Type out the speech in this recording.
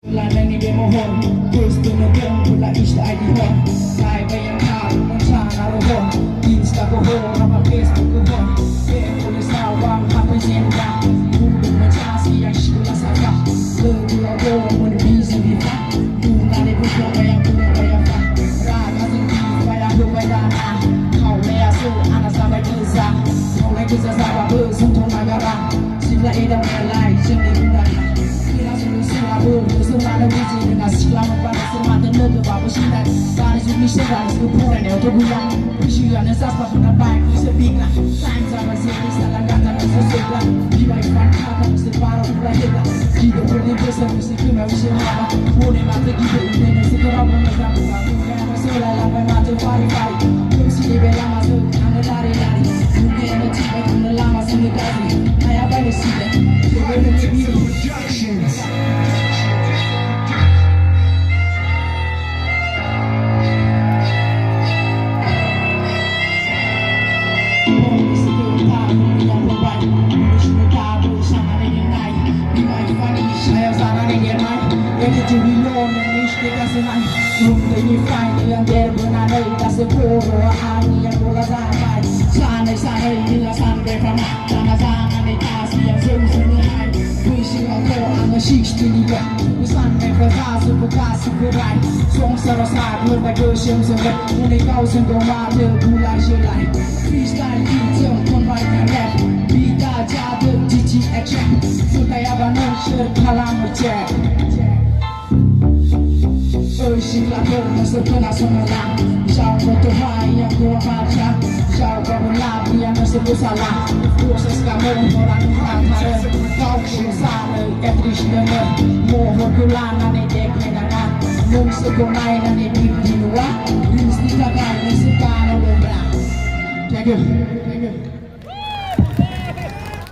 Lanan ni demohon, gusto na bang mula isla ay dihon. Kaya bayang tao ng sana rohon, Insta ko ho, rapa Facebook ko ho. Kaya pulis awang hapon senda, Bulog na chasi ang shikula sa ka. Lagula ko, muna busy di pa. Tunari ko ko bayang puno bayang pa. Raga tinggi, bayang ko bayang na. Kau lea su, anak sabay kisa. Kau lea kisa sabay bersentong magara. Sila edang melay, jenis bundana. Semua visi dengan selama pada semata letu babu sinar. Dari sini sedang sepupuran yang terbulang. Kesian yang saspa pun baik sebinglah. Time sama sini salah kata dan sesudah. Jiwa ikan kata separuh berada. Kita boleh bersama musik kena usia lama. Boleh mata kita ini segera memegang bukan. Yang masalah lampai mata pari-pari. Kursi di bela masuk, anda lari-lari. Mungkin yang tiba kena lama sini kasih. Ayah banyak sila. Coba menjadi yang berbunai tak sepuluh angin yang bola sampai sanai dengan sampai kama sangat kasih yang sungguh-sungguh puisi aku angin sixty liga sampai frasa bekasi berai song serasa berbagai sungguh mulai kau sungguh mati mulai selai freestyle kita pembaikkan rap kita jatuh cici action supaya bangun sekalang macet Sila ko masuk na sumalang Siya ko tuhay ang kuha baca Siya ko mulabi ang nasibuk salah Proses kamu orang antara Kau sana etrish dengar Mohon kulanan edek medangan Mung sekunai dan edek di luar Rinsti kakak, rinsti kanal berbang Thank you